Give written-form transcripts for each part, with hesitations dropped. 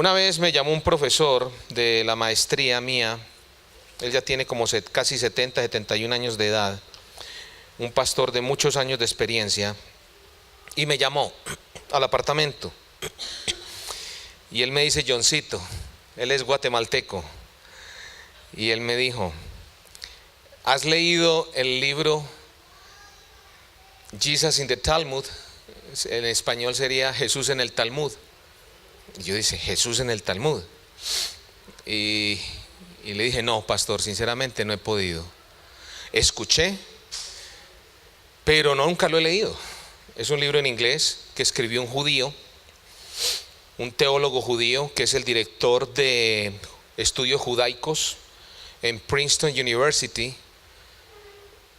Una vez me llamó un profesor de la maestría mía, él ya tiene como casi 70, 71 años de edad, un pastor de muchos años de experiencia, y me llamó al apartamento. Y él me dice: Johncito, él es guatemalteco, y él me dijo: ¿has leído el libro Jesus in the Talmud? En español sería Jesús en el Talmud. Y yo dije: Jesús en el Talmud. Y le dije: no, pastor, sinceramente no he podido. Escuché, pero nunca lo he leído. Es un libro en inglés que escribió un judío, un teólogo judío, que es el director de estudios judaicos en Princeton University.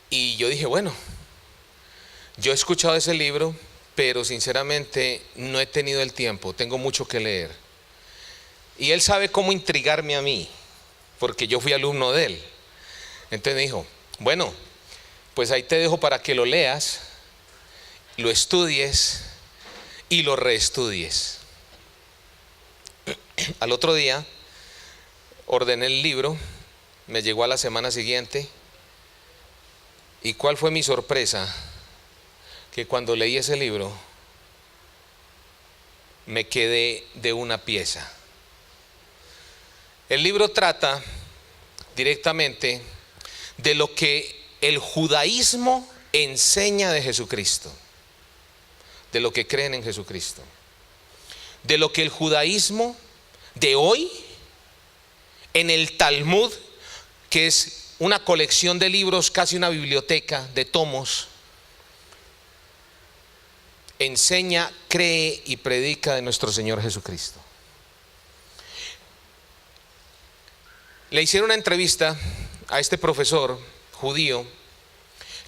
Y yo dije: bueno, yo he escuchado ese libro, pero sinceramente no he tenido el tiempo, tengo mucho que leer. Y él sabe cómo intrigarme a mí, porque yo fui alumno de él. Entonces me dijo: bueno, pues ahí te dejo para que lo leas, lo estudies y lo reestudies. Al otro día ordené el libro, me llegó a la semana siguiente, y ¿cuál fue mi sorpresa? Que cuando leí ese libro me quedé de una pieza. El libro trata directamente de lo que el judaísmo enseña de Jesucristo, de lo que creen en Jesucristo, de lo que el judaísmo de hoy en el Talmud, que es una colección de libros, casi una biblioteca de tomos, enseña, cree y predica de nuestro Señor Jesucristo. Le hicieron una entrevista a este profesor judío,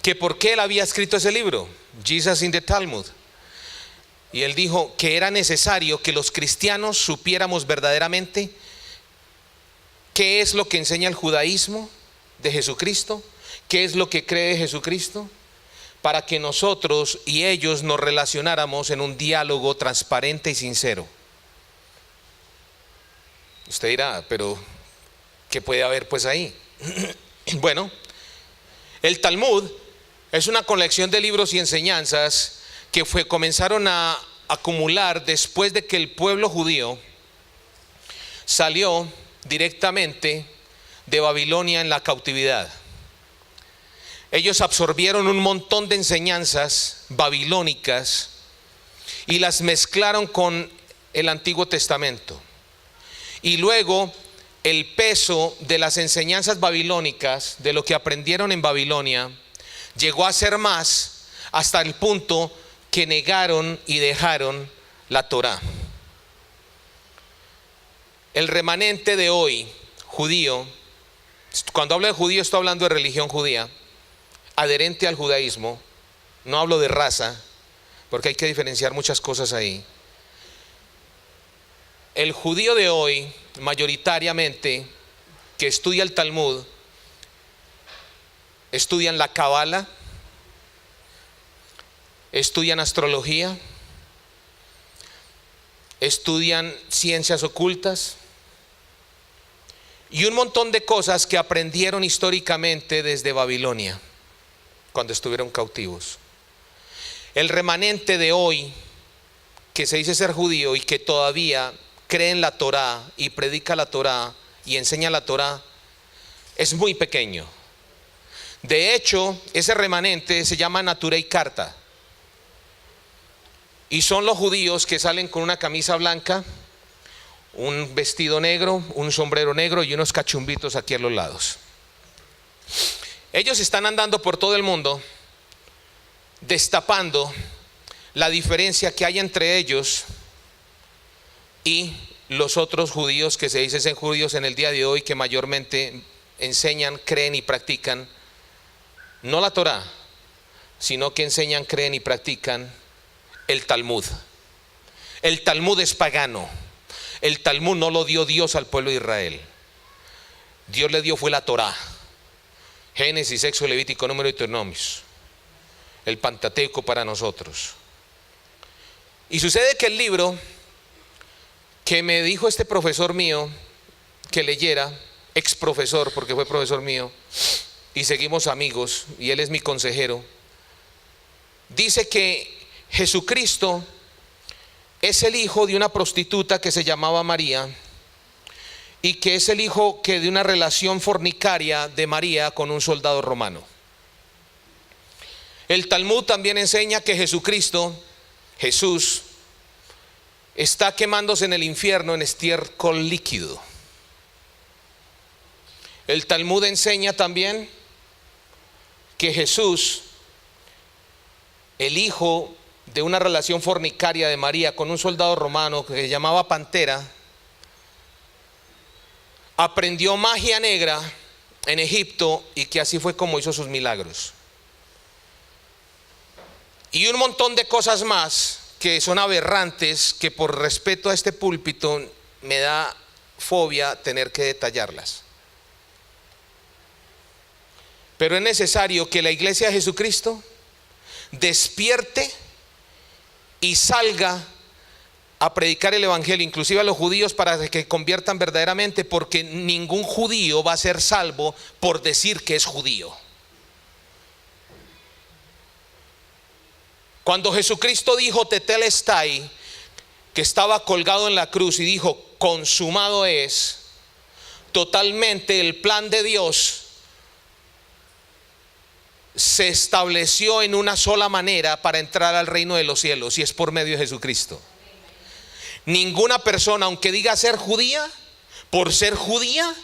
que por qué él había escrito ese libro, Jesus in the Talmud. Y él dijo que era necesario que los cristianos supiéramos verdaderamente qué es lo que enseña el judaísmo de Jesucristo, qué es lo que cree Jesucristo, para que nosotros y ellos nos relacionáramos en un diálogo transparente y sincero. Usted dirá: pero ¿qué puede haber pues ahí? Bueno, el Talmud es una colección de libros y enseñanzas que comenzaron a acumular después de que el pueblo judío salió directamente de Babilonia en la cautividad. Ellos absorbieron un montón de enseñanzas babilónicas y las mezclaron con el Antiguo Testamento. Y luego el peso de las enseñanzas babilónicas, de lo que aprendieron en Babilonia, llegó a ser más, hasta el punto que negaron y dejaron la Torá. El remanente de hoy, judío, cuando hablo de judío estoy hablando de religión judía, adherente al judaísmo, no hablo de raza, porque hay que diferenciar muchas cosas ahí. El judío de hoy, mayoritariamente, que estudia el Talmud, estudian la Kabbalah, estudian astrología, estudian ciencias ocultas y un montón de cosas que aprendieron históricamente desde Babilonia, cuando estuvieron cautivos. El remanente de hoy, que se dice ser judío y que todavía cree en la Torá y predica la Torá y enseña la Torá, es muy pequeño. De hecho, ese remanente se llama Naturei Karta, y son los judíos que salen con una camisa blanca, un vestido negro, un sombrero negro y unos cachumbitos aquí a los lados. Ellos están andando por todo el mundo destapando la diferencia que hay entre ellos y los otros judíos que se dicen ser judíos en el día de hoy, que mayormente enseñan, creen y practican no la Torá, sino que enseñan, creen y practican el Talmud. El Talmud es pagano. El Talmud no lo dio Dios al pueblo de Israel. Dios le dio fue la Torá: Génesis, Éxodo, Levítico, Número y Deuteronomios, el Pentateuco para nosotros. Y sucede que el libro que me dijo este profesor mío que leyera, ex profesor, porque fue profesor mío, y seguimos amigos, y él es mi consejero. Dice que Jesucristo es el hijo de una prostituta que se llamaba María, y que es el hijo que de una relación fornicaria de María con un soldado romano. El Talmud también enseña que Jesús, está quemándose en el infierno en estiércol líquido. El Talmud enseña también que Jesús, el hijo de una relación fornicaria de María con un soldado romano que se llamaba Pantera, aprendió magia negra en Egipto, y que así fue como hizo sus milagros. Y un montón de cosas más que son aberrantes, que por respeto a este púlpito me da fobia tener que detallarlas. Pero es necesario que la iglesia de Jesucristo despierte y salga a predicar el evangelio, inclusive a los judíos, para que conviertan verdaderamente, porque ningún judío va a ser salvo por decir que es judío. Cuando Jesucristo dijo tetelestai, que estaba colgado en la cruz, y dijo consumado es, totalmente el plan de Dios se estableció en una sola manera para entrar al reino de los cielos, y es por medio de Jesucristo. Ninguna persona, aunque diga ser judía, por ser judía,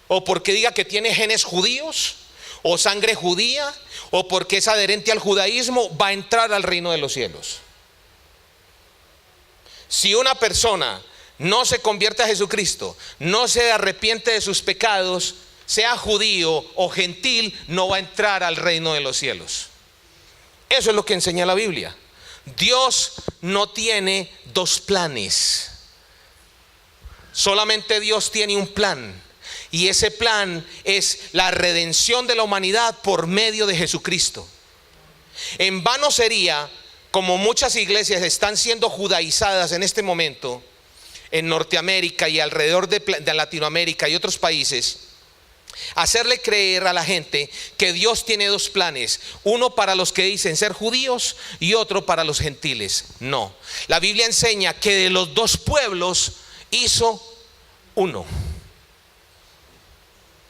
o porque diga que tiene genes judíos o sangre judía, o porque es adherente al judaísmo, va a entrar al reino de los cielos. Si una persona no se convierte a Jesucristo, no se arrepiente de sus pecados, sea judío o gentil, no va a entrar al reino de los cielos. Eso es lo que enseña la Biblia. Dios no tiene dos planes. Solamente Dios tiene un plan, y ese plan es la redención de la humanidad por medio de Jesucristo. En vano sería, como muchas iglesias están siendo judaizadas en este momento en Norteamérica y alrededor de Latinoamérica y otros países, hacerle creer a la gente que Dios tiene dos planes, uno para los que dicen ser judíos y otro para los gentiles. No, la Biblia enseña que de los dos pueblos hizo uno.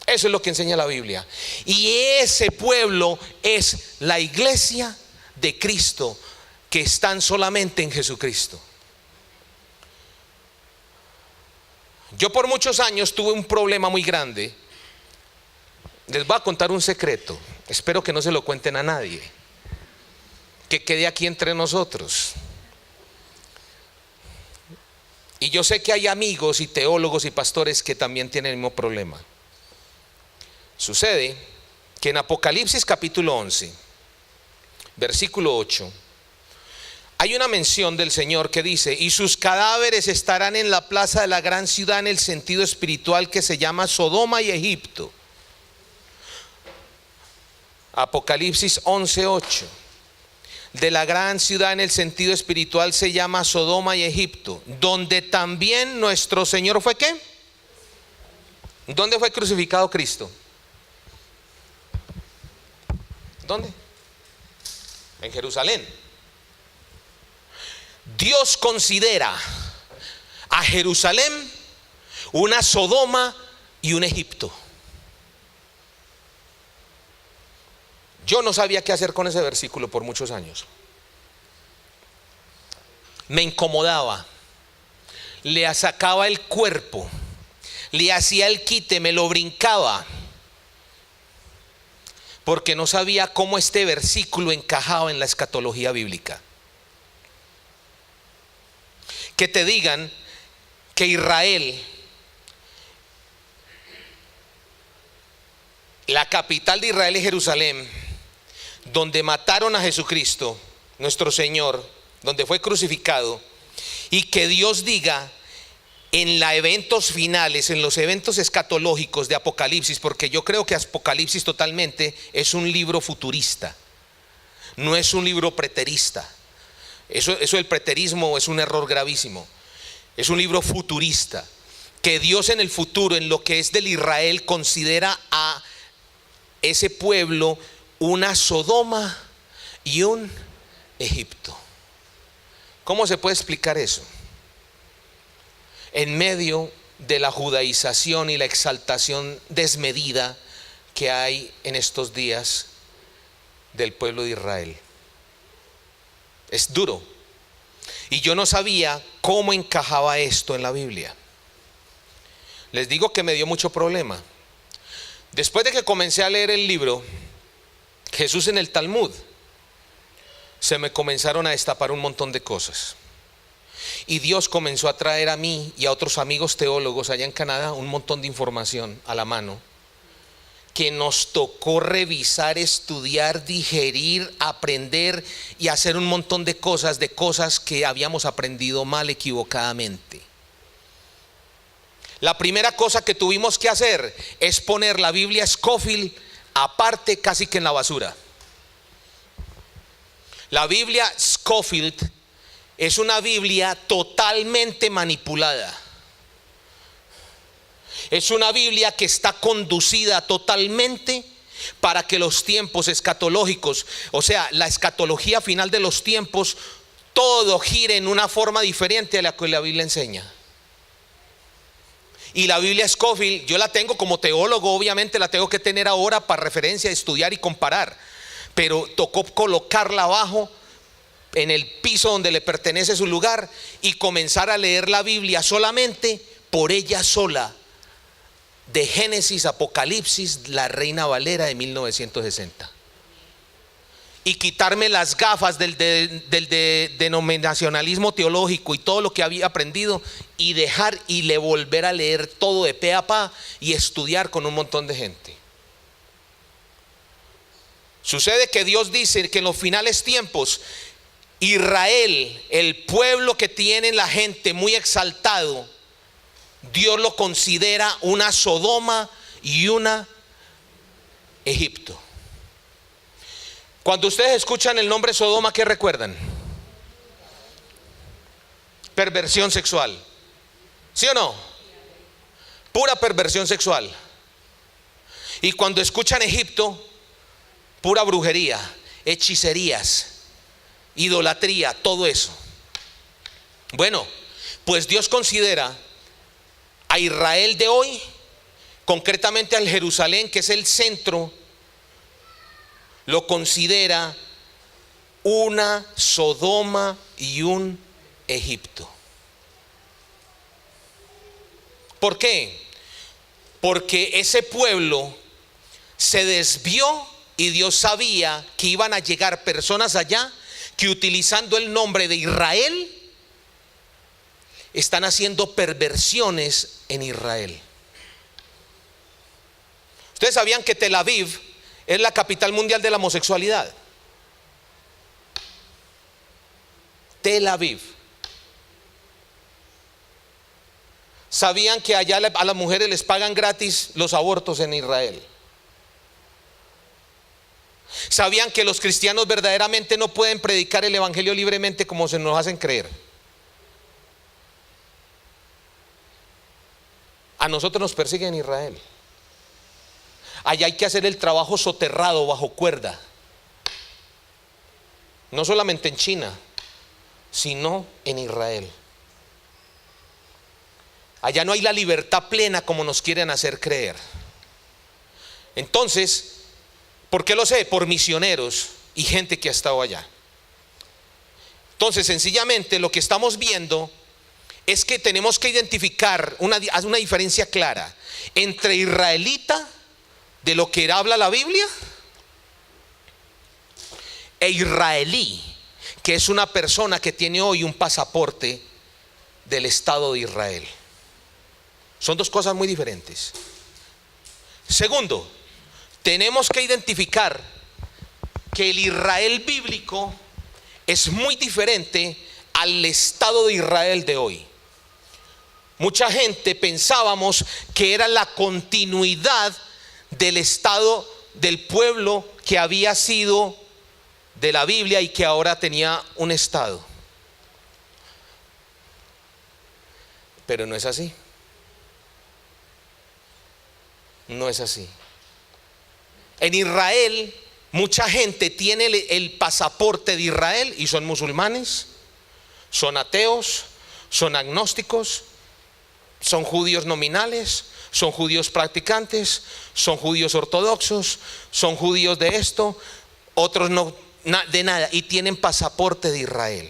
Eso es lo que enseña la Biblia, y ese pueblo es la iglesia de Cristo, que están solamente en Jesucristo. Yo por muchos años tuve un problema muy grande. Les voy a contar un secreto, espero que no se lo cuenten a nadie, que quede aquí entre nosotros. Y yo sé que hay amigos y teólogos y pastores que también tienen el mismo problema. Sucede que en Apocalipsis capítulo 11, versículo 8, hay una mención del Señor que dice: y sus cadáveres estarán en la plaza de la gran ciudad, en el sentido espiritual, que se llama Sodoma y Egipto. Apocalipsis 11:8. De la gran ciudad en el sentido espiritual se llama Sodoma y Egipto, donde también nuestro Señor fue ¿qué? ¿Dónde fue crucificado Cristo? ¿Dónde? En Jerusalén. Dios considera a Jerusalén una Sodoma y un Egipto. Yo no sabía qué hacer con ese versículo por muchos años. Me incomodaba, le sacaba el cuerpo, le hacía el quite, me lo brincaba, porque no sabía cómo este versículo encajaba en la escatología bíblica. Que te digan que Israel, la capital de Israel es Jerusalén, donde mataron a Jesucristo, nuestro Señor, donde fue crucificado, y que Dios diga en los eventos finales, en los eventos escatológicos de Apocalipsis, porque yo creo que Apocalipsis totalmente es un libro futurista, no es un libro preterista. Eso del preterismo es un error gravísimo. Es un libro futurista, que Dios en el futuro, en lo que es del Israel, considera a ese pueblo una Sodoma y un Egipto. ¿Cómo se puede explicar eso? En medio de la judaización y la exaltación desmedida que hay en estos días del pueblo de Israel. Es duro. Y yo no sabía cómo encajaba esto en la Biblia. Les digo que me dio mucho problema. Después de que comencé a leer el libro Jesús en el Talmud, se me comenzaron a destapar un montón de cosas. Y Dios comenzó a traer a mí y a otros amigos teólogos allá en Canadá un montón de información a la mano, que nos tocó revisar, estudiar, digerir, aprender y hacer un montón de cosas que habíamos aprendido mal, equivocadamente. La primera cosa que tuvimos que hacer es poner la Biblia Scofield aparte, casi que en la basura. La Biblia Scofield es una Biblia totalmente manipulada. Es una Biblia que está conducida totalmente para que los tiempos escatológicos, o sea, la escatología final de los tiempos, todo gire en una forma diferente a la que la Biblia enseña. Y la Biblia Scofield, yo la tengo como teólogo, obviamente la tengo que tener ahora para referencia, estudiar y comparar. Pero tocó colocarla abajo en el piso donde le pertenece su lugar y comenzar a leer la Biblia solamente por ella sola, de Génesis, Apocalipsis, la Reina Valera de 1960. Y quitarme las gafas del denominacionalismo teológico y todo lo que había aprendido, y dejar y le volver a leer todo de pe a pa y estudiar con un montón de gente. Sucede que Dios dice que en los finales tiempos, Israel, el pueblo que tiene la gente muy exaltado, Dios lo considera una Sodoma y una Egipto. Cuando ustedes escuchan el nombre Sodoma, ¿qué recuerdan? Perversión sexual. ¿Sí o no? Pura perversión sexual. Y cuando escuchan Egipto, pura brujería, hechicerías, idolatría, todo eso. Bueno, pues Dios considera a Israel de hoy, concretamente al Jerusalén, que es el centro, lo considera una Sodoma y un Egipto. ¿Por qué? Porque ese pueblo se desvió y Dios sabía que iban a llegar personas allá que, utilizando el nombre de Israel, están haciendo perversiones en Israel. Ustedes sabían que Tel Aviv es la capital mundial de la homosexualidad. Tel Aviv. ¿Sabían que allá a las mujeres les pagan gratis los abortos en Israel? ¿Sabían que los cristianos verdaderamente no pueden predicar el evangelio libremente como se nos hacen creer? A nosotros nos persiguen en Israel. Allá hay que hacer el trabajo soterrado, bajo cuerda. No solamente en China, sino en Israel. Allá no hay la libertad plena como nos quieren hacer creer. Entonces, ¿por qué lo sé? Por misioneros y gente que ha estado allá. Entonces, sencillamente lo que estamos viendo es que tenemos que identificar una diferencia clara entre israelita, de lo que habla la Biblia, e israelí, que es una persona que tiene hoy un pasaporte del Estado de Israel. Son dos cosas muy diferentes. Segundo, tenemos que identificar que el Israel bíblico es muy diferente al Estado de Israel de hoy. Mucha gente pensábamos que era la continuidad del Estado del pueblo que había sido de la Biblia y que ahora tenía un Estado. Pero no es así. No es así. En Israel, mucha gente tiene el pasaporte de Israel y son musulmanes, son ateos, son agnósticos, son judíos nominales, son judíos practicantes, son judíos ortodoxos, son judíos de esto, otros no, de nada, y tienen pasaporte de Israel.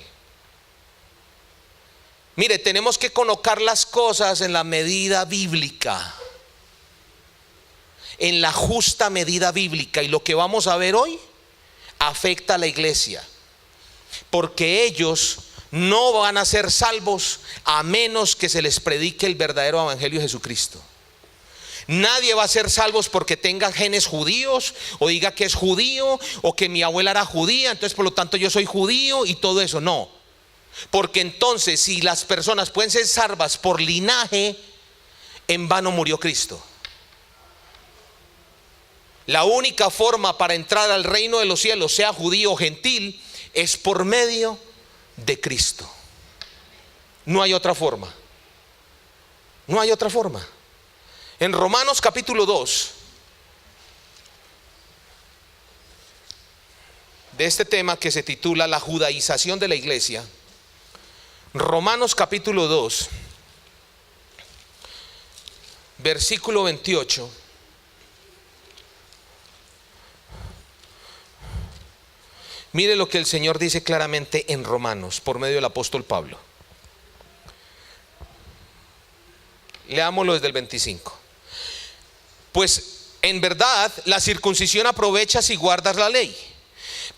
Mire, tenemos que colocar las cosas en la medida bíblica, en la justa medida bíblica, y lo que vamos a ver hoy afecta a la iglesia, porque ellos no van a ser salvos a menos que se les predique el verdadero evangelio de Jesucristo. Nadie va a ser salvos porque tenga genes judíos o diga que es judío o que mi abuela era judía, entonces por lo tanto yo soy judío y todo eso. No, porque entonces si las personas pueden ser salvas por linaje, en vano murió Cristo. La única forma para entrar al reino de los cielos, sea judío o gentil, es por medio de Cristo. No hay otra forma. No hay otra forma. En Romanos capítulo 2, de este tema que se titula la judaización de la iglesia, Romanos capítulo 2, versículo 28. Mire lo que el Señor dice claramente en Romanos por medio del apóstol Pablo. Leámoslo desde el 25. Pues en verdad la circuncisión aprovecha si guardas la ley,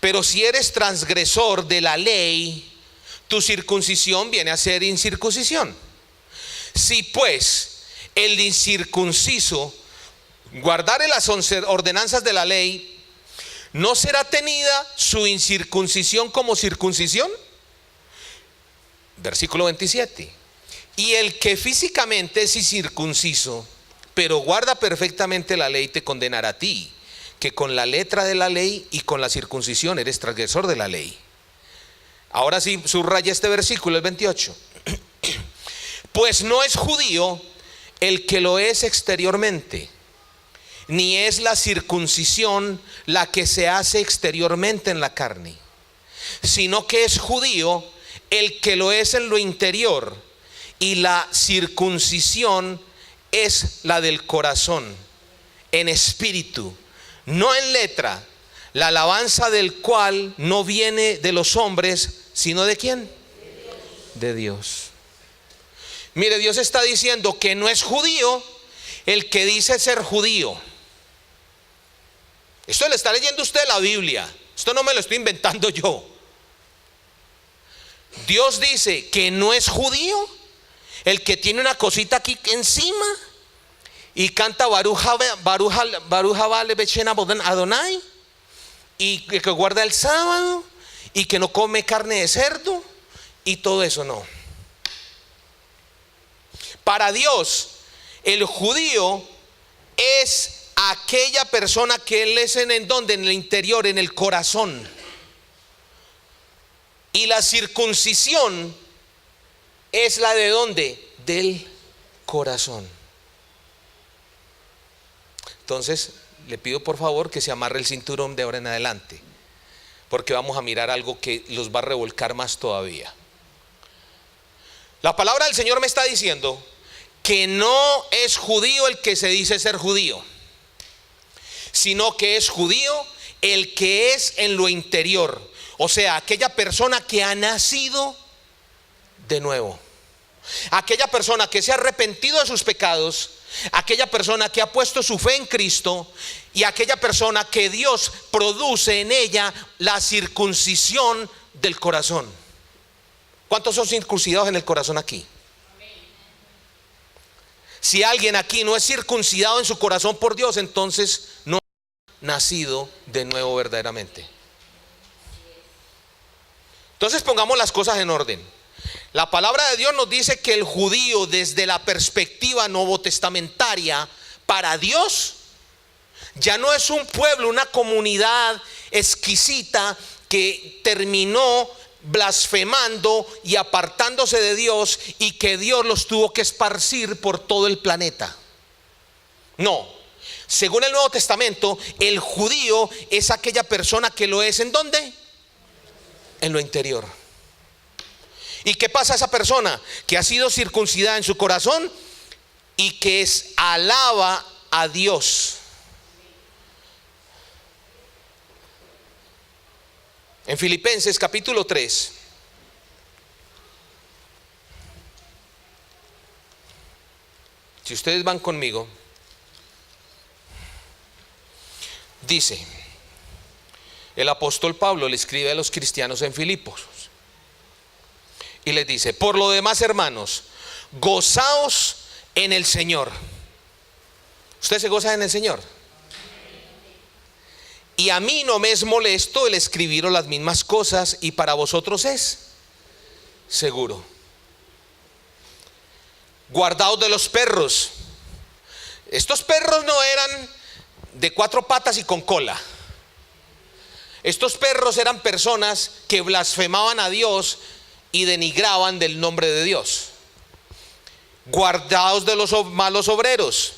pero si eres transgresor de la ley, tu circuncisión viene a ser incircuncisión. Si pues el incircunciso guardare las ordenanzas de la ley, ¿no será tenida su incircuncisión como circuncisión? Versículo 27. Y el que físicamente es incircunciso, pero guarda perfectamente la ley, te condenará a ti, que con la letra de la ley y con la circuncisión eres transgresor de la ley. Ahora sí, subraya este versículo, el 28. Pues no es judío el que lo es exteriormente, ni es la circuncisión la que se hace exteriormente en la carne, sino que es judío el que lo es en lo interior, y la circuncisión es la del corazón, en espíritu, no en letra, la alabanza del cual no viene de los hombres, sino ¿de quién? De Dios. Mire, Dios está diciendo que no es judío el que dice ser judío. Esto le está leyendo usted la Biblia, esto no me lo estoy inventando yo. Dios dice que no es judío el que tiene una cosita aquí encima y canta Baruch Haba Bechena Adonai, y que guarda el sábado y que no come carne de cerdo y todo eso. No. Para Dios el judío es aquella persona que él es en donde, en el interior, en el corazón. Y la circuncisión es la de ¿dónde? Del corazón. Entonces le pido por favor que se amarre el cinturón de ahora en adelante, porque vamos a mirar algo que los va a revolcar más todavía. La palabra del Señor me está diciendo que no es judío el que se dice ser judío, sino que es judío el que es en lo interior, o sea, aquella persona que ha nacido de nuevo, aquella persona que se ha arrepentido de sus pecados, aquella persona que ha puesto su fe en Cristo, y aquella persona que Dios produce en ella la circuncisión del corazón. ¿Cuántos son circuncidados en el corazón aquí? Si alguien aquí no es circuncidado en su corazón por Dios, entonces no ha nacido de nuevo verdaderamente. Entonces pongamos las cosas en orden. La palabra de Dios nos dice que el judío, desde la perspectiva novotestamentaria, para Dios ya no es un pueblo, una comunidad exquisita que terminó blasfemando y apartándose de Dios, y que Dios los tuvo que esparcir por todo el planeta. No, según el Nuevo Testamento, el judío es aquella persona que lo es, ¿en dónde? En lo interior. ¿Y qué pasa a esa persona? Que ha sido circuncidada en su corazón y que alaba a Dios. En Filipenses capítulo 3, si ustedes van conmigo, dice, el apóstol Pablo le escribe a los cristianos en Filipos y les dice: por lo demás, hermanos, gozaos en el Señor. ¿Usted se goza en el Señor? Y a mí no me es molesto el escribiros las mismas cosas, y para vosotros es seguro. Guardaos de los perros. Estos perros no eran de 4 patas y con cola. Estos perros eran personas que blasfemaban a Dios y denigraban del nombre de Dios. Guardaos de los malos obreros.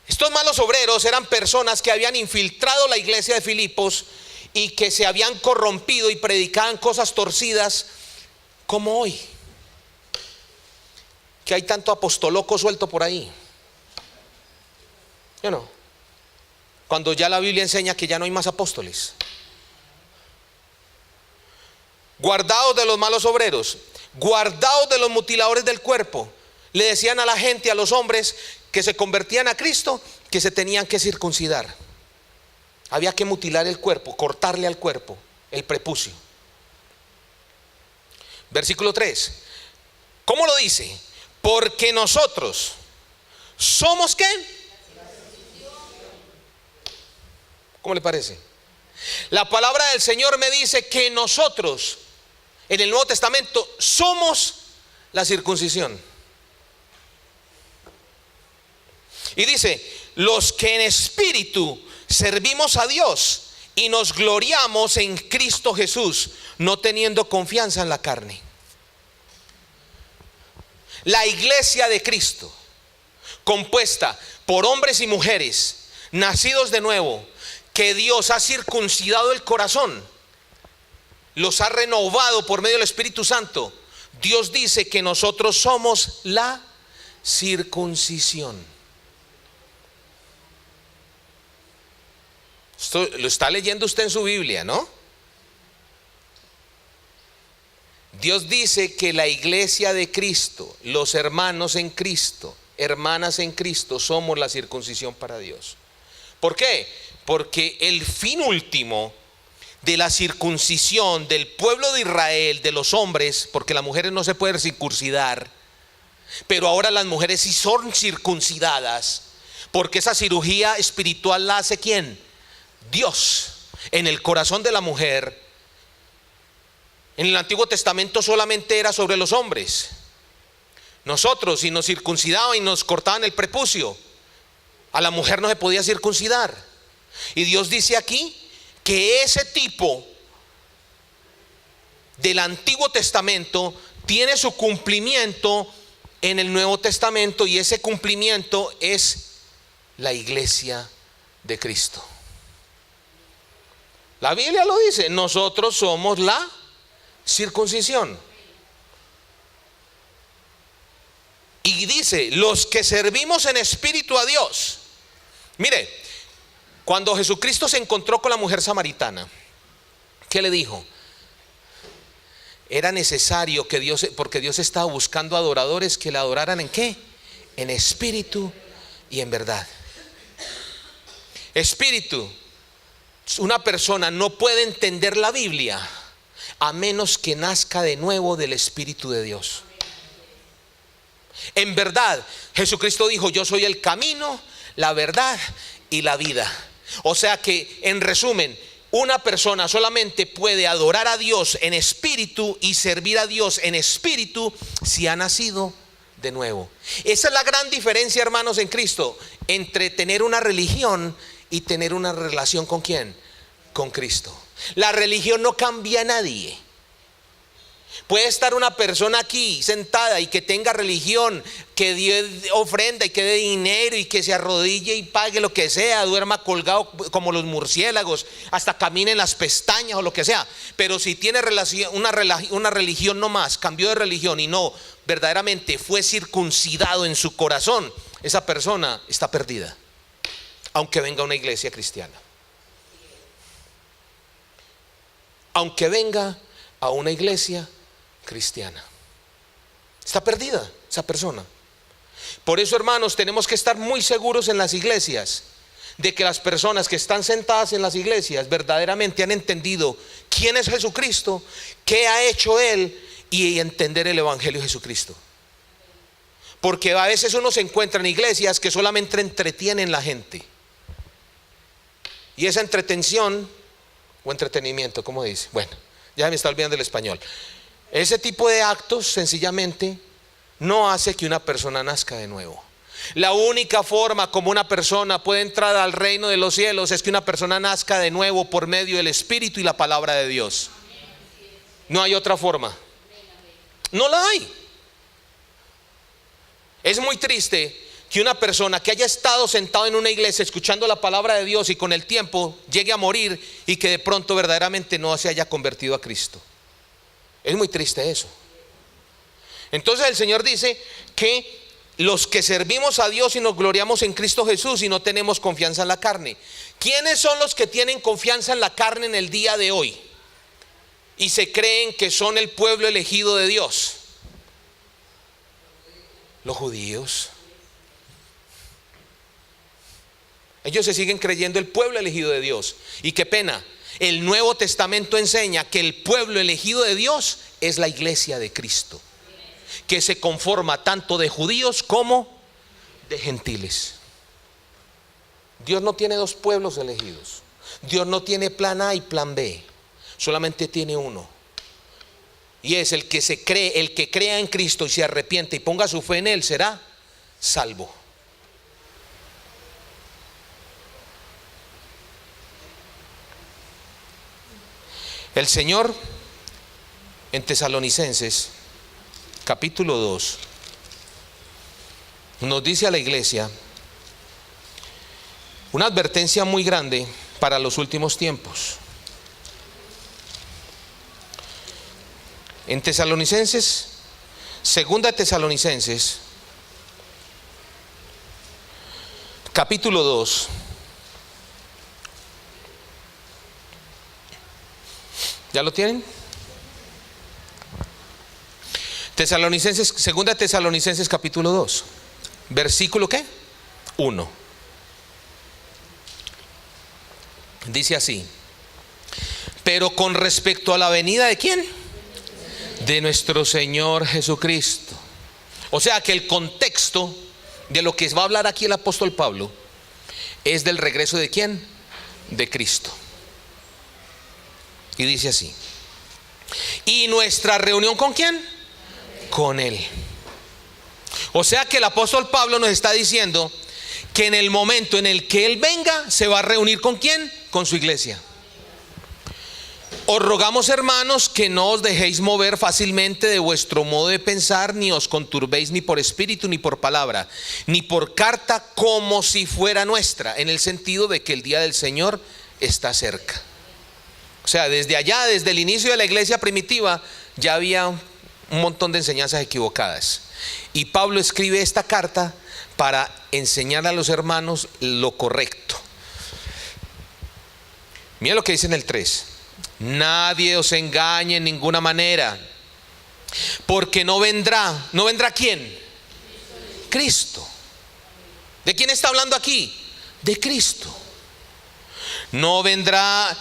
Estos malos obreros eran personas que habían infiltrado la iglesia de Filipos y que se habían corrompido y predicaban cosas torcidas, como hoy, que hay tanto apostoloco suelto por ahí. ¿Yo no? Cuando ya la Biblia enseña que ya no hay más apóstoles. Guardaos de los malos obreros, guardaos de los mutiladores del cuerpo. Le decían a la gente, a los hombres que se convertían a Cristo, que se tenían que circuncidar. Había que mutilar el cuerpo, cortarle al cuerpo el prepucio. Versículo 3. ¿Cómo lo dice? Porque nosotros somos ¿qué? ¿Cómo le parece? La palabra del Señor me dice que nosotros en el Nuevo Testamento somos la circuncisión. Y dice: los que en espíritu servimos a Dios y nos gloriamos en Cristo Jesús, no teniendo confianza en la carne. La iglesia de Cristo, compuesta por hombres y mujeres nacidos de nuevo, que Dios ha circuncidado el corazón, los ha renovado por medio del Espíritu Santo. Dios dice que nosotros somos la circuncisión. Esto lo está leyendo usted en su Biblia, ¿no? Dios dice que la iglesia de Cristo, los hermanos en Cristo, hermanas en Cristo, somos la circuncisión para Dios. ¿Por qué? Porque el fin último de la circuncisión del pueblo de Israel, de los hombres, porque las mujeres no se pueden circuncidar, pero ahora las mujeres sí son circuncidadas, porque esa cirugía espiritual la hace ¿quién? Dios en el corazón de la mujer. En el Antiguo Testamento solamente era sobre los hombres. Nosotros, si nos circuncidaban y nos cortaban el prepucio, a la mujer no se podía circuncidar. Y Dios dice aquí que ese tipo del Antiguo Testamento tiene su cumplimiento en el Nuevo Testamento, y ese cumplimiento es la iglesia de Cristo. La Biblia lo dice: nosotros somos la circuncisión. Y dice: los que servimos en espíritu a Dios. Mire, cuando Jesucristo se encontró con la mujer samaritana, ¿qué le dijo? Era necesario que Dios, porque Dios estaba buscando adoradores que le adoraran ¿en qué? En espíritu y en verdad. Espíritu. Una persona no puede entender la Biblia a menos que nazca de nuevo del Espíritu de Dios. En verdad, Jesucristo dijo: yo soy el camino, la verdad y la vida. O sea que, en resumen, una persona solamente puede adorar a Dios en espíritu y servir a Dios en espíritu si ha nacido de nuevo. Esa es la gran diferencia, hermanos, en Cristo, entre tener una religión y tener una relación ¿con quién? Con Cristo. La religión no cambia a nadie. Puede estar una persona aquí sentada y que tenga religión, que dé ofrenda y que dé dinero y que se arrodille y pague lo que sea, duerma colgado como los murciélagos, hasta camine en las pestañas o lo que sea. Pero si tiene una religión no más, cambió de religión y no verdaderamente fue circuncidado en su corazón, esa persona está perdida, aunque venga a una iglesia cristiana. Aunque venga a una iglesia cristiana, está perdida esa persona. Por eso, hermanos, tenemos que estar muy seguros en las iglesias de que las personas que están sentadas en las iglesias verdaderamente han entendido quién es Jesucristo, qué ha hecho Él, y entender el evangelio de Jesucristo. Porque a veces uno se encuentra en iglesias que solamente entretienen a la gente, y esa entretención o entretenimiento, ¿cómo dice? Bueno, ya me está olvidando el español. Ese tipo de actos sencillamente no hace que una persona nazca de nuevo. La única forma como una persona puede entrar al reino de los cielos es que una persona nazca de nuevo por medio del Espíritu y la palabra de Dios. No hay otra forma. No la hay. Es muy triste que una persona que haya estado sentado en una iglesia escuchando la palabra de Dios y con el tiempo llegue a morir y que de pronto verdaderamente no se haya convertido a Cristo. Es muy triste eso. Entonces el Señor dice que los que servimos a Dios y nos gloriamos en Cristo Jesús y no tenemos confianza en la carne. ¿Quiénes son los que tienen confianza en la carne en el día de hoy y se creen que son el pueblo elegido de Dios? Los judíos. Ellos se siguen creyendo el pueblo elegido de Dios. Y qué pena, el Nuevo Testamento enseña que el pueblo elegido de Dios es la iglesia de Cristo, que se conforma tanto de judíos como de gentiles. Dios no tiene dos pueblos elegidos. Dios no tiene plan A y plan B. Solamente tiene uno. Y es el que crea en Cristo y se arrepiente y ponga su fe en Él será salvo. El Señor en Tesalonicenses capítulo 2 nos dice a la iglesia una advertencia muy grande para los últimos tiempos. En Tesalonicenses, segunda Tesalonicenses, capítulo 2. ¿Ya lo tienen? Tesalonicenses, segunda Tesalonicenses capítulo 2, versículo ¿qué? 1. Dice así: pero con respecto a la venida ¿de quién? De nuestro Señor Jesucristo. O sea que el contexto de lo que va a hablar aquí el apóstol Pablo es del regreso ¿de quién? De Cristo. Y dice así: ¿y nuestra reunión con quién? Con Él. O sea que el apóstol Pablo nos está diciendo que en el momento en el que Él venga se va a reunir ¿con quién? Con su iglesia. Os rogamos, hermanos, que no os dejéis mover fácilmente de vuestro modo de pensar, ni os conturbéis ni por espíritu, ni por palabra, ni por carta, como si fuera nuestra, en el sentido de que el día del Señor está cerca. O sea, desde allá, desde el inicio de la iglesia primitiva, ya había un montón de enseñanzas equivocadas. Y Pablo escribe esta carta para enseñar a los hermanos lo correcto. Mira lo que dice en el 3: nadie os engañe en ninguna manera, porque no vendrá ¿quién? Cristo. ¿De quién está hablando aquí? De Cristo. No vendrá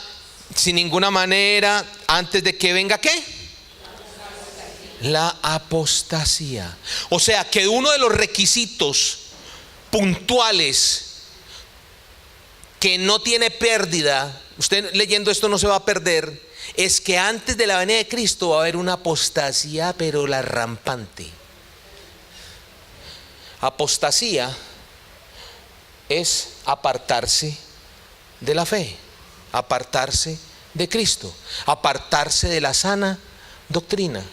sin ninguna manera antes de que venga ¿qué? La apostasía. O sea que uno de los requisitos puntuales que no tiene pérdida, usted leyendo esto no se va a perder, es que antes de la venida de Cristo va a haber una apostasía, pero la rampante. Apostasía es apartarse de la fe, apartarse de Cristo, apartarse de la sana doctrina.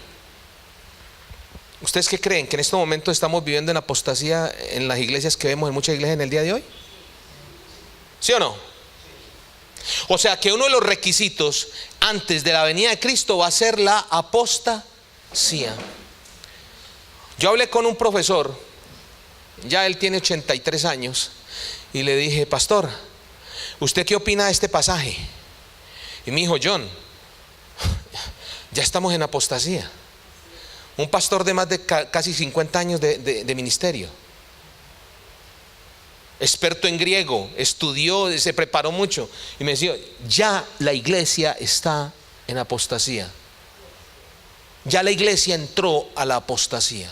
¿Ustedes qué creen? ¿Que en este momento estamos viviendo en apostasía en las iglesias que vemos, en muchas iglesias en el día de hoy? ¿Sí o no? O sea que uno de los requisitos antes de la venida de Cristo va a ser la apostasía. Yo hablé con un profesor, ya él tiene 83 años, y le dije: pastor, ¿usted qué opina de este pasaje? Y me dijo: John, ya estamos en apostasía. Un pastor de más de casi 50 años de ministerio, experto en griego, estudió, se preparó mucho, y me decía: ya la iglesia está en apostasía. Ya la iglesia entró a la apostasía.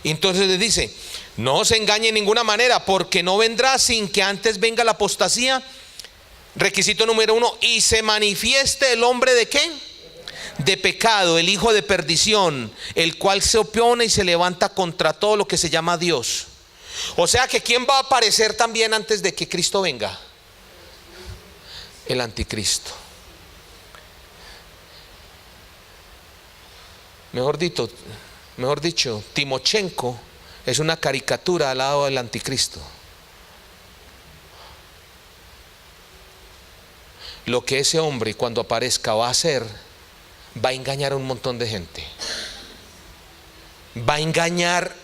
Y entonces le dice: no se engañe en ninguna manera, porque no vendrá sin que antes venga la apostasía. Requisito número 1: y se manifieste el hombre de ¿qué? De pecado, el hijo de perdición, el cual se opone y se levanta contra todo lo que se llama Dios. O sea que ¿quién va a aparecer también antes de que Cristo venga? El anticristo. Mejor dicho, Timochenko es una caricatura al lado del anticristo. Lo que ese hombre cuando aparezca va a hacer, va a engañar a un montón de gente. Va a engañar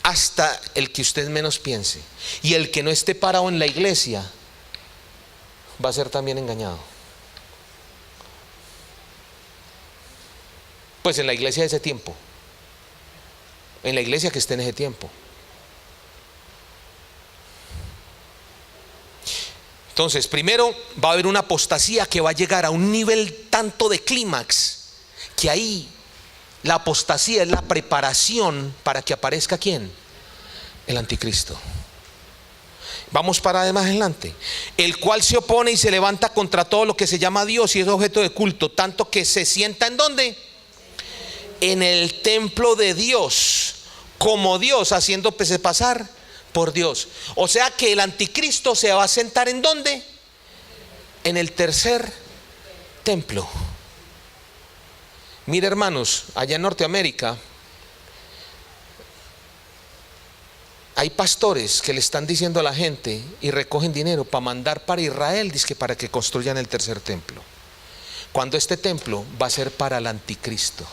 hasta el que usted menos piense. Y el que no esté parado en la iglesia va a ser también engañado. Pues en la iglesia de ese tiempo, en la iglesia que esté en ese tiempo. Entonces, primero va a haber una apostasía que va a llegar a un nivel tanto de clímax, que ahí la apostasía es la preparación para que aparezca ¿quién? El anticristo. Vamos para más adelante. El cual se opone y se levanta contra todo lo que se llama Dios y es objeto de culto, tanto que se sienta ¿en dónde? En el templo de Dios, como Dios, haciéndose pasar por Dios. O sea que el anticristo se va a sentar ¿en dónde? En el tercer templo. Mire, hermanos, allá en Norteamérica hay pastores que le están diciendo a la gente y recogen dinero para mandar para Israel, dizque para que construyan el tercer templo, cuando este templo va a ser para el anticristo.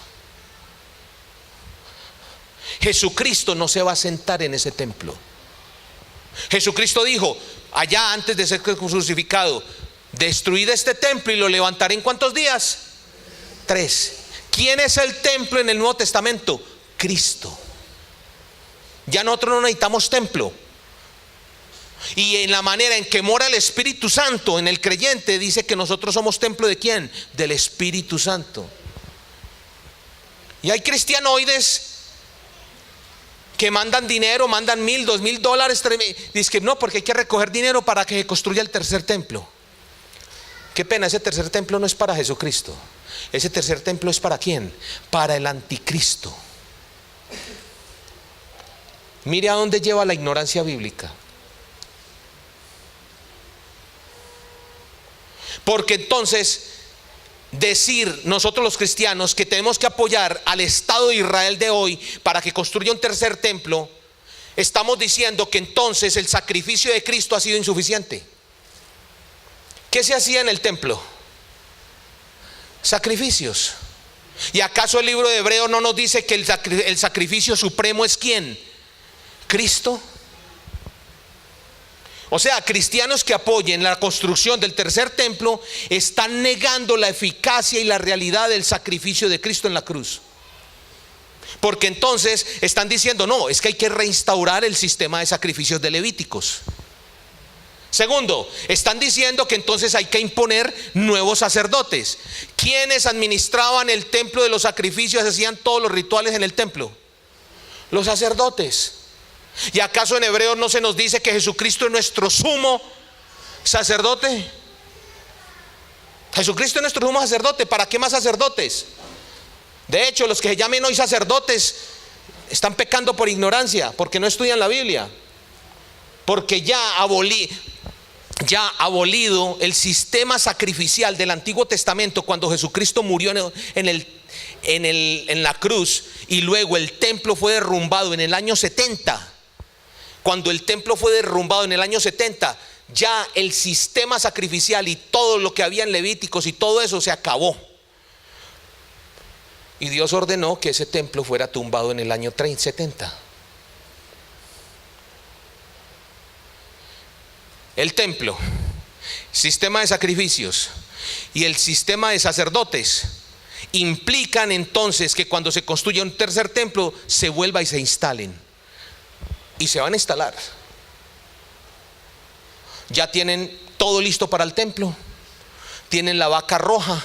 Jesucristo no se va a sentar en ese templo. Jesucristo dijo allá antes de ser crucificado: destruid este templo y lo levantaré ¿en cuántos días? 3. ¿Quién es el templo en el Nuevo Testamento? Cristo. Ya nosotros no necesitamos templo. Y en la manera en que mora el Espíritu Santo en el creyente, dice que nosotros somos templo ¿de quién? Del Espíritu Santo. Y hay cristianoides que mandan dinero, mandan $1,000, $2,000. Dice que no, porque hay que recoger dinero para que se construya el tercer templo. Qué pena, ese tercer templo no es para Jesucristo. Ese tercer templo es para ¿quién? Para el anticristo. Mire a dónde lleva la ignorancia bíblica. Porque entonces decir nosotros los cristianos que tenemos que apoyar al Estado de Israel de hoy para que construya un tercer templo, estamos diciendo que entonces el sacrificio de Cristo ha sido insuficiente. ¿Qué se hacía en el templo? Sacrificios. ¿Y acaso el libro de Hebreos no nos dice que el sacrificio supremo es quién? Cristo. O sea, cristianos que apoyen la construcción del tercer templo están negando la eficacia y la realidad del sacrificio de Cristo en la cruz. Porque entonces están diciendo: no, es que hay que reinstaurar el sistema de sacrificios de Levíticos. Segundo, están diciendo que entonces hay que imponer nuevos sacerdotes. ¿Quiénes administraban el templo de los sacrificios, hacían todos los rituales en el templo? Los sacerdotes. ¿Y acaso en Hebreos no se nos dice que Jesucristo es nuestro sumo sacerdote? Jesucristo es nuestro sumo sacerdote. ¿Para qué más sacerdotes? De hecho, los que se llamen hoy sacerdotes están pecando por ignorancia, porque no estudian la Biblia. Porque ya ya abolido el sistema sacrificial del Antiguo Testamento cuando Jesucristo murió en la cruz, y luego el templo fue derrumbado en el año 70. Cuando el templo fue derrumbado en el año 70, ya el sistema sacrificial y todo lo que había en Levíticos y todo eso se acabó. Y Dios ordenó que ese templo fuera tumbado en el año 70. El templo, sistema de sacrificios y el sistema de sacerdotes implican entonces que cuando se construya un tercer templo se vuelva y se instalen. Y se van a instalar. Ya tienen todo listo para el templo. Tienen la vaca roja,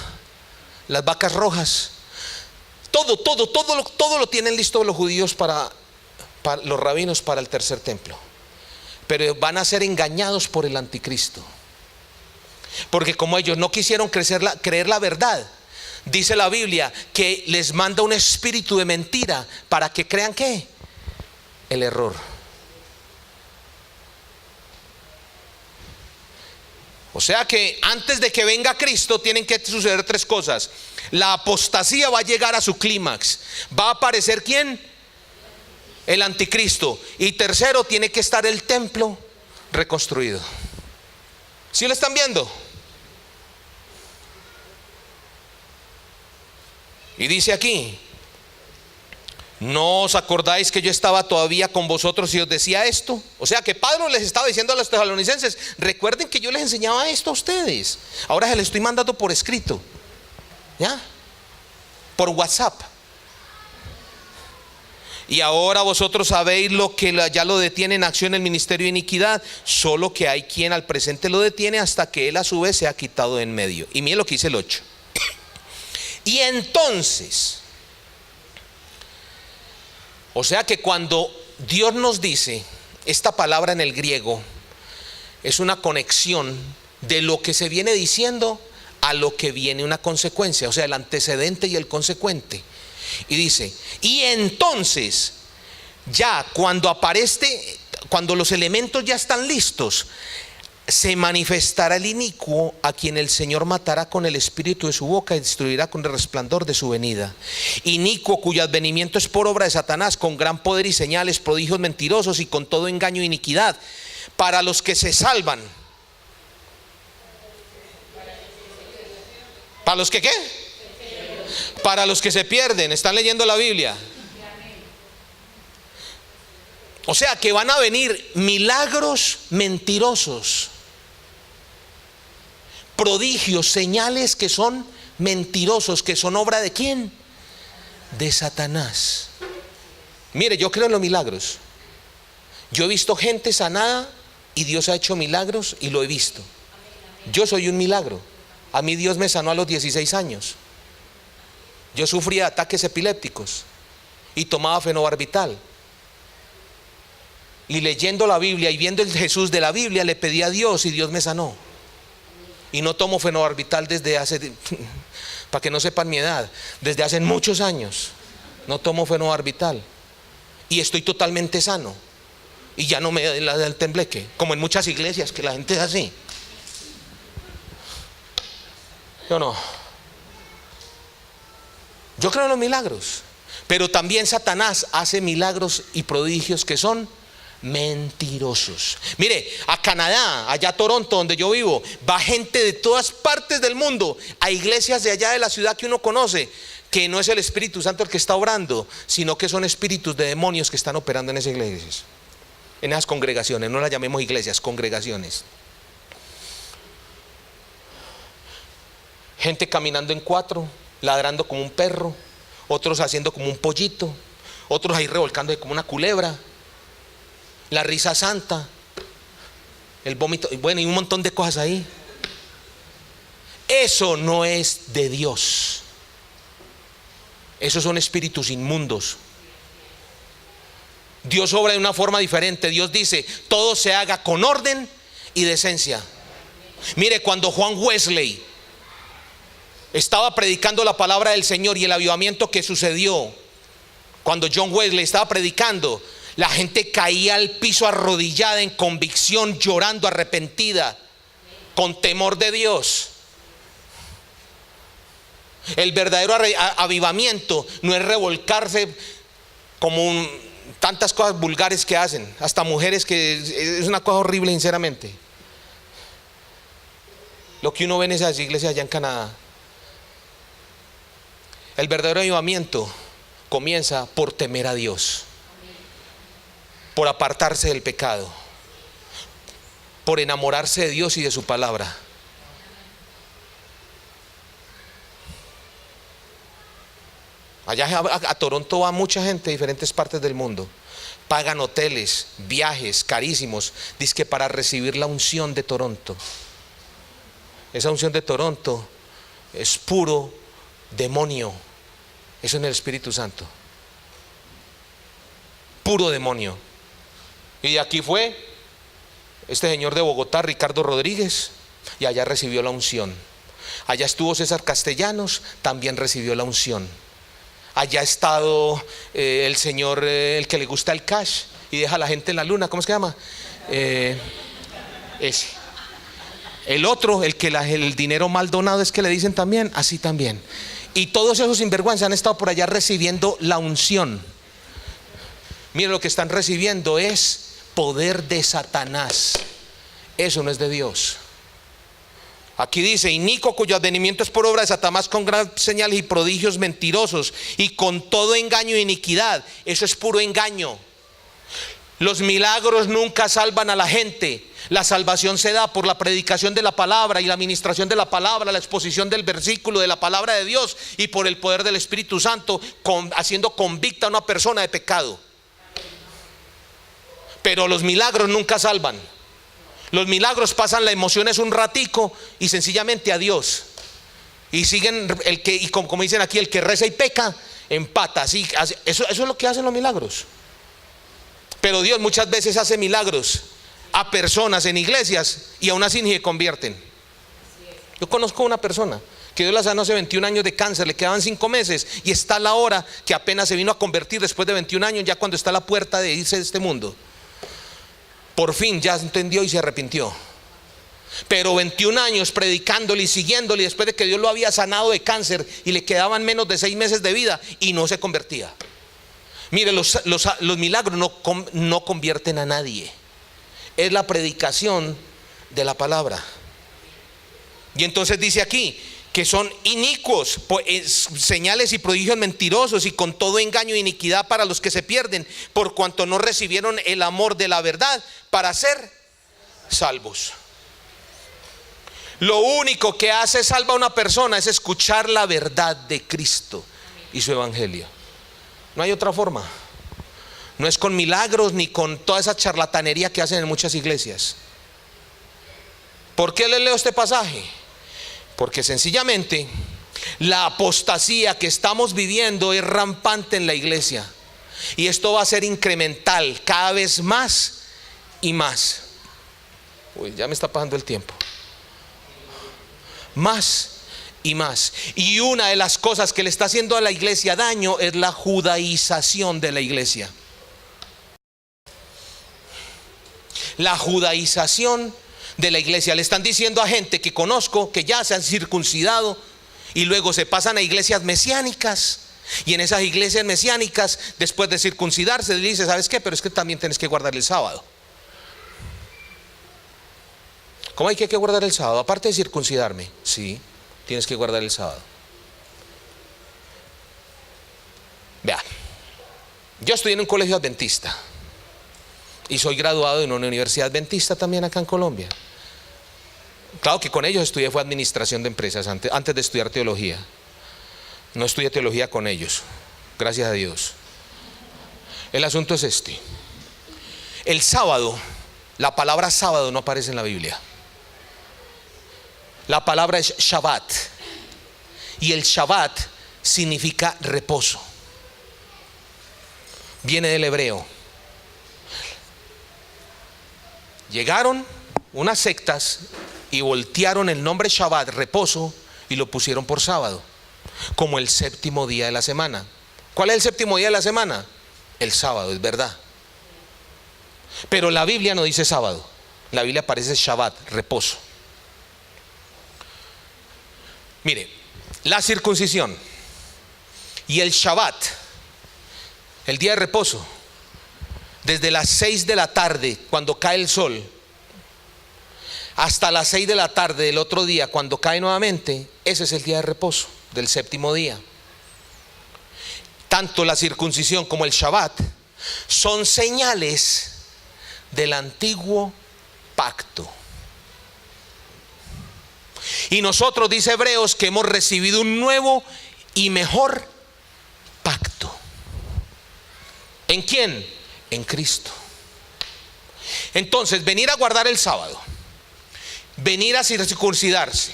las vacas rojas. Todo lo tienen listo los judíos para los rabinos para el tercer templo. Pero van a ser engañados por el anticristo. Porque como ellos no quisieron creer la verdad, dice la Biblia que les manda un espíritu de mentira para que crean ¿qué? El error. O sea que antes de que venga Cristo tienen que suceder tres cosas. La apostasía va a llegar a su clímax. Va a aparecer ¿quién? El anticristo. Y tercero, tiene que estar el templo reconstruido. ¿Sí lo están viendo? Y dice aquí: ¿no os acordáis que yo estaba todavía con vosotros y os decía esto? O sea que Pablo les estaba diciendo a los tesalonicenses: recuerden que yo les enseñaba esto a ustedes. Ahora se les estoy mandando por escrito, ¿ya? Por WhatsApp. Y ahora vosotros sabéis lo que ya lo detiene en acción el ministerio de iniquidad, solo que hay quien al presente lo detiene hasta que él a su vez sea quitado de en medio. Y miren lo que dice el 8. Y entonces, o sea que cuando Dios nos dice esta palabra en el griego, es una conexión de lo que se viene diciendo a lo que viene una consecuencia, o sea, el antecedente y el consecuente. Y dice: y entonces, ya cuando los elementos ya están listos, se manifestará el inicuo, a quien el Señor matará con el espíritu de su boca y destruirá con el resplandor de su venida. Inicuo, cuyo advenimiento es por obra de Satanás, con gran poder y señales, prodigios mentirosos y con todo engaño e iniquidad, para los que se salvan. ¿Para los que qué? Para los que se pierden. ¿Están leyendo la Biblia? O sea que van a venir milagros mentirosos, prodigios, señales que son mentirosos, que son obra ¿de quién? De Satanás. Mire, yo creo en los milagros. Yo he visto gente sanada y Dios ha hecho milagros y lo he visto. Yo soy un milagro. A mí Dios me sanó a los 16 años. Yo sufría ataques epilépticos y tomaba fenobarbital. Y leyendo la Biblia y viendo el Jesús de la Biblia, le pedí a Dios y Dios me sanó. Y no tomo fenobarbital desde hace, para que no sepan mi edad, desde hace muchos años. No tomo fenobarbital. Y estoy totalmente sano. Y ya no me da el tembleque, como en muchas iglesias que la gente es así. Yo no. Yo creo en los milagros. Pero también Satanás hace milagros y prodigios que son mentirosos. Mire, a Canadá, allá a Toronto, donde yo vivo, va gente de todas partes del mundo a iglesias de allá de la ciudad que uno conoce, que no es el Espíritu Santo el que está obrando, sino que son espíritus de demonios que están operando en esas iglesias, en esas congregaciones. No las llamemos iglesias, congregaciones. Gente caminando en cuatro, ladrando como un perro, otros haciendo como un pollito, otros ahí revolcándose como una culebra, la risa santa, el vómito, bueno, y un montón de cosas ahí. Eso no es de Dios. Esos son espíritus inmundos. Dios obra de una forma diferente. Dios dice: todo se haga con orden y decencia. Mire, cuando Juan Wesley estaba predicando la palabra del Señor y el avivamiento que sucedió, cuando John Wesley estaba predicando, la gente caía al piso arrodillada en convicción, llorando, arrepentida. con temor de Dios. El verdadero avivamiento no es revolcarse como tantas cosas vulgares que hacen, hasta mujeres, que es una cosa horrible, sinceramente. Lo que uno ve en esas iglesias allá en Canadá. El verdadero avivamiento comienza por temer a Dios, por apartarse del pecado, por enamorarse de Dios y de su palabra. Allá a Toronto va mucha gente de diferentes partes del mundo. Pagan hoteles, viajes carísimos, dizque para recibir la unción de Toronto. Esa unción de Toronto es puro demonio. Eso en el Espíritu Santo. Puro demonio. Y de aquí fue este señor de Bogotá, Ricardo Rodríguez, y allá recibió la unción. Allá estuvo César Castellanos, también recibió la unción. Allá ha estado el señor, el que le gusta el cash y deja a la gente en la luna. ¿Cómo es que se llama? Ese. El otro, el que el dinero mal donado es que le dicen también, así también. Y todos esos sinvergüenzas han estado por allá recibiendo la unción. Miren, lo que están recibiendo es poder de Satanás. Eso no es de Dios. Aquí dice: inicuo, cuyo advenimiento es por obra de Satanás, con gran señales y prodigios mentirosos, y con todo engaño e iniquidad. Eso es puro engaño. Los milagros nunca salvan a la gente. La salvación se da por la predicación de la palabra y la administración de la palabra, la exposición del versículo de la palabra de Dios, y por el poder del Espíritu Santo, haciendo convicta a una persona de pecado. Pero los milagros nunca salvan. Los milagros pasan las emociones un ratico y sencillamente adiós. Y siguen y como dicen aquí, el que reza y peca empata. Así, eso es lo que hacen los milagros. Pero Dios muchas veces hace milagros a personas en iglesias y aún así ni se convierten. Yo conozco una persona que Dios la sanó hace 21 años de cáncer, le quedaban 5 meses y está a la hora que apenas se vino a convertir después de 21 años, ya cuando está a la puerta de irse de este mundo. Por fin ya entendió y se arrepintió. Pero 21 años predicándole y siguiéndole, después de que Dios lo había sanado de cáncer y le quedaban menos de 6 meses de vida, y no se convertía. Mire, los milagros no convierten a nadie. Es la predicación de la palabra. Y entonces dice aquí que son inicuos, señales y prodigios mentirosos, y con todo engaño e iniquidad para los que se pierden, por cuanto no recibieron el amor de la verdad para ser salvos. Lo único que hace salva a una persona es escuchar la verdad de Cristo y su evangelio. No hay otra forma. No es con milagros ni con toda esa charlatanería que hacen en muchas iglesias. ¿Por qué les leo este pasaje? Porque sencillamente la apostasía que estamos viviendo es rampante en la iglesia, y esto va a ser incremental cada vez más y más. Uy, ya me está pasando el tiempo. Más y más. Y una de las cosas que le está haciendo a la iglesia daño es la judaización de la iglesia. La judaización de la iglesia. Le están diciendo a gente que conozco que ya se han circuncidado y luego se pasan a iglesias mesiánicas, y en esas iglesias mesiánicas, después de circuncidarse, le dice: ¿sabes qué? Pero es que también tienes que guardar el sábado. ¿Cómo hay que guardar el sábado? Aparte de circuncidarme, sí, tienes que guardar el sábado. Vea, yo estudié en un colegio adventista y soy graduado en una universidad adventista también acá en Colombia. Claro que con ellos estudié fue administración de empresas antes de estudiar teología. No estudié teología con ellos, gracias a Dios. El asunto es este: el sábado, la palabra sábado no aparece en la Biblia. La palabra es Shabbat, y el Shabbat significa reposo. Viene del hebreo. Llegaron unas sectas y voltearon el nombre Shabbat, reposo, y lo pusieron por sábado, como el séptimo día de la semana. ¿Cuál es el séptimo día de la semana? El sábado, es verdad. Pero la Biblia no dice sábado. La Biblia aparece Shabbat, reposo. Mire, la circuncisión y el Shabbat, el día de reposo, desde las 6 de la tarde cuando cae el sol hasta las 6 de la tarde del otro día cuando cae nuevamente, ese es el día de reposo del séptimo día. Tanto la circuncisión como el Shabbat son señales del antiguo pacto. Y nosotros, dice Hebreos, que hemos recibido un nuevo y mejor pacto. ¿En quién? En Cristo. Entonces, venir a guardar el sábado, venir a circuncidarse,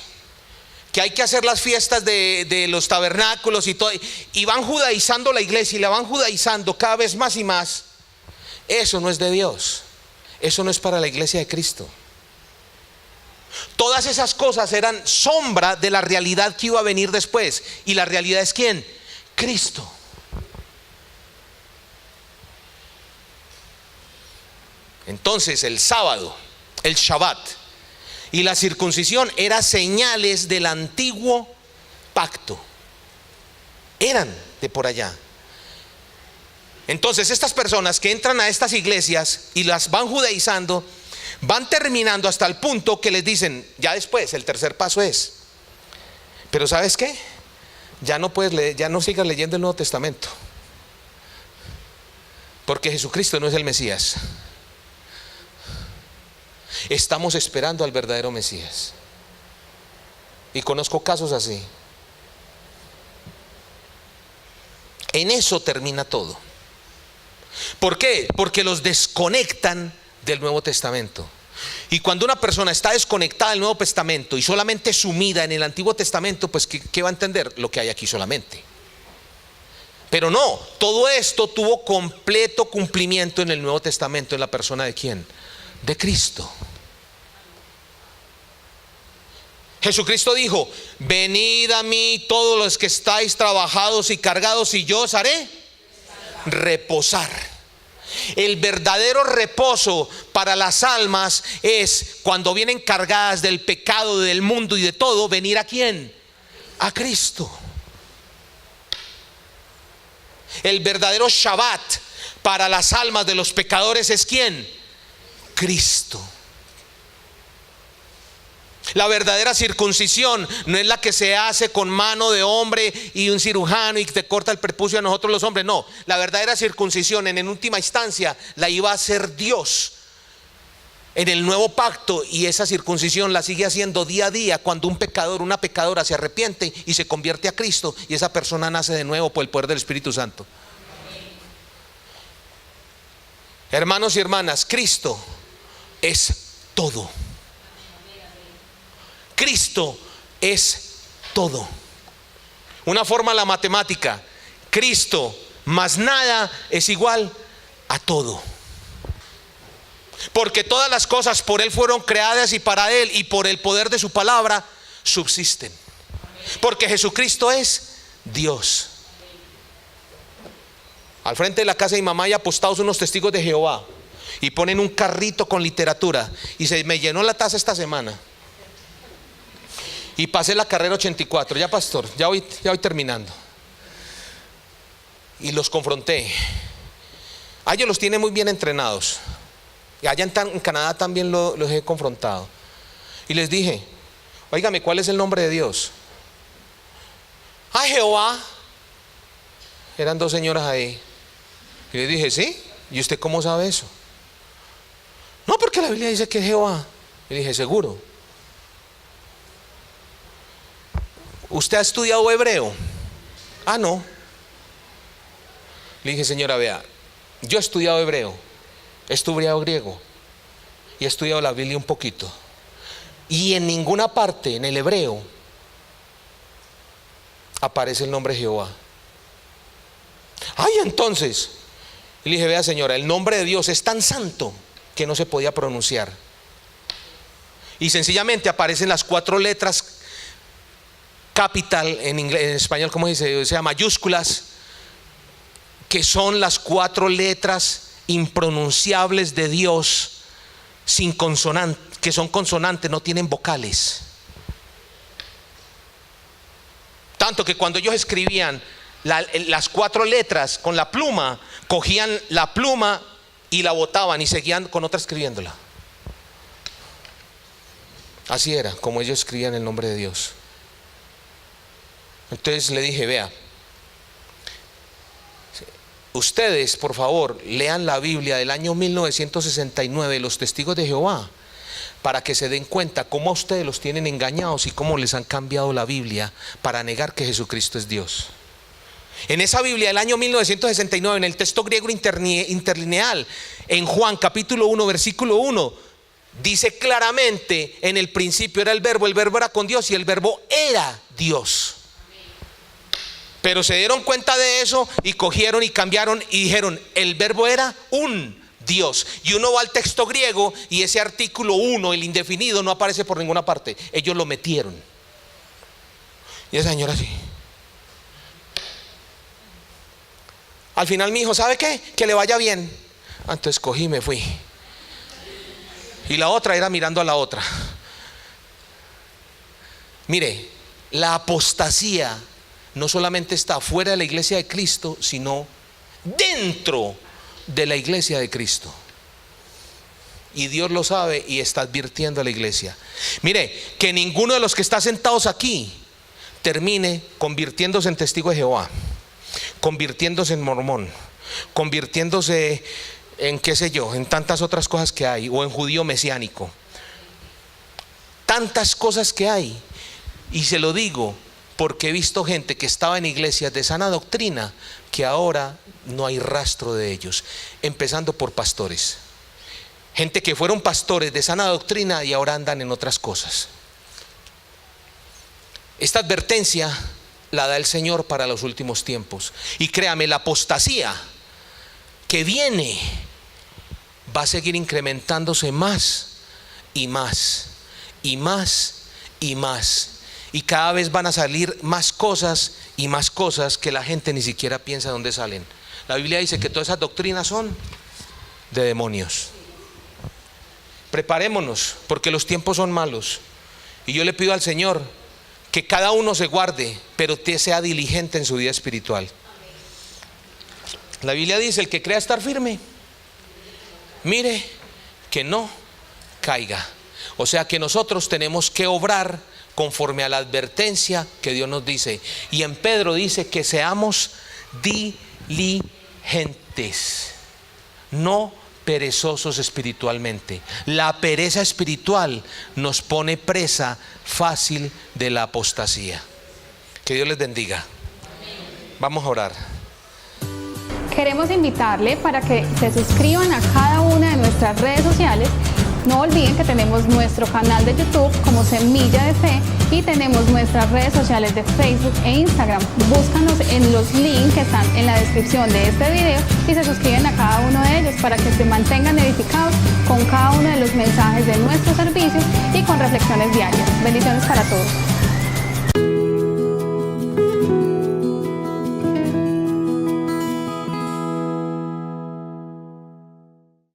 que hay que hacer las fiestas de los tabernáculos y todo, y van judaizando la iglesia y la van judaizando cada vez más y más. Eso no es de Dios. Eso no es para la iglesia de Cristo. Todas esas cosas eran sombra de la realidad que iba a venir después. ¿Y la realidad es quién? Cristo. Entonces el sábado, el Shabbat y la circuncisión eran señales del antiguo pacto. Eran de por allá. Entonces estas personas que entran a estas iglesias y las van judaizando, van terminando hasta el punto que les dicen, ya después el tercer paso es, pero ¿sabes qué? Ya no puedes leer, ya no sigas leyendo el Nuevo Testamento, porque Jesucristo no es el Mesías. Estamos esperando al verdadero Mesías. Y conozco casos así. En eso termina todo. ¿Por qué? Porque los desconectan del Nuevo Testamento. Y cuando una persona está desconectada del Nuevo Testamento y solamente sumida en el Antiguo Testamento, pues ¿qué va a entender? Lo que hay aquí solamente. Pero no, todo esto tuvo completo cumplimiento en el Nuevo Testamento. ¿En la persona de quién? De Cristo. Jesucristo dijo: venid a mí todos los que estáis trabajados y cargados, y yo os haré reposar. El verdadero reposo para las almas es cuando vienen cargadas del pecado, del mundo y de todo, venir ¿a quién? A Cristo. El verdadero Shabbat para las almas de los pecadores es ¿quién? Cristo. La verdadera circuncisión no es la que se hace con mano de hombre y un cirujano y te corta el prepucio a nosotros los hombres. No, la verdadera circuncisión en última instancia la iba a hacer Dios en el nuevo pacto, y esa circuncisión la sigue haciendo día a día cuando un pecador, una pecadora se arrepiente y se convierte a Cristo, y esa persona nace de nuevo por el poder del Espíritu Santo. Hermanos y hermanas, Cristo es todo. Cristo es todo. Una forma la matemática: Cristo más nada es igual a todo. Porque todas las cosas por Él fueron creadas, y para Él y por el poder de su palabra subsisten. Porque Jesucristo es Dios. Al frente de la casa de mi mamá hay apostados unos testigos de Jehová, y ponen un carrito con literatura, y se me llenó la taza esta semana. Y pasé la carrera 84, ya pastor, ya voy terminando. Y los confronté. A ellos los tiene muy bien entrenados. Y allá en Canadá también los he confrontado. Y les dije: óigame, ¿cuál es el nombre de Dios? Jehová. Eran dos señoras ahí. Y les dije: ¿sí? ¿Y usted cómo sabe eso? No, porque la Biblia dice que es Jehová. Y dije: ¿seguro? ¿Usted ha estudiado hebreo? No. Le dije: señora, vea, yo he estudiado hebreo, he estudiado griego y he estudiado la Biblia un poquito, y en ninguna parte en el hebreo aparece el nombre de Jehová. Entonces, y le dije: vea, señora, el nombre de Dios es tan santo que no se podía pronunciar, y sencillamente aparecen las 4 letras capital en inglés, en español, ¿cómo dice? O sea, mayúsculas, que son las 4 letras impronunciables de Dios, sin consonante, que son consonantes, no tienen vocales. Tanto que cuando ellos escribían las 4 letras con la pluma, cogían la pluma y la botaban y seguían con otra escribiéndola. Así era como ellos escribían el nombre de Dios. Entonces le dije, vea, ustedes por favor lean la Biblia del año 1969, los testigos de Jehová, para que se den cuenta cómo a ustedes los tienen engañados y cómo les han cambiado la Biblia para negar que Jesucristo es Dios. En esa Biblia del año 1969, en el texto griego interlineal, en Juan capítulo 1 versículo 1, dice claramente: en el principio era el verbo era con Dios y el verbo era Dios. Pero se dieron cuenta de eso y cogieron y cambiaron y dijeron: el verbo era un Dios. Y uno va al texto griego y ese artículo 1, el indefinido, no aparece por ninguna parte. Ellos lo metieron. Y esa señora así. Al final mi hijo, ¿sabe qué? Que le vaya bien. Entonces cogí y me fui. Y la otra era mirando a la otra. Mire, la apostasía no solamente está fuera de la iglesia de Cristo, sino dentro de la iglesia de Cristo. Y Dios lo sabe y está advirtiendo a la iglesia. Mire, que ninguno de los que está sentados aquí termine convirtiéndose en testigo de Jehová, convirtiéndose en mormón, convirtiéndose en qué sé yo, en tantas otras cosas que hay, o en judío mesiánico. Tantas cosas que hay. Y se lo digo porque he visto gente que estaba en iglesias de sana doctrina que ahora no hay rastro de ellos, empezando por pastores. Gente que fueron pastores de sana doctrina y ahora andan en otras cosas. Esta advertencia la da el Señor para los últimos tiempos. Y créame, la apostasía que viene va a seguir incrementándose más y más y más y más. Y cada vez van a salir más cosas y más cosas que la gente ni siquiera piensa de dónde salen. La Biblia dice que todas esas doctrinas son de demonios. Preparémonos porque los tiempos son malos. Y yo le pido al Señor que cada uno se guarde, pero que sea diligente en su vida espiritual. La Biblia dice: el que crea estar firme, mire que no caiga. O sea que nosotros tenemos que obrar conforme a la advertencia que Dios nos dice. Y en Pedro dice que seamos diligentes, no perezosos espiritualmente. La pereza espiritual nos pone presa fácil de la apostasía. Que Dios les bendiga. Vamos a orar. Queremos invitarle para que se suscriban a cada una de nuestras redes sociales. No olviden que tenemos nuestro canal de YouTube como Semilla de Fe y tenemos nuestras redes sociales de Facebook e Instagram. Búscanos en los links que están en la descripción de este video y se suscriben a cada uno de ellos para que se mantengan edificados con cada uno de los mensajes de nuestro servicio y con reflexiones diarias. Bendiciones para todos.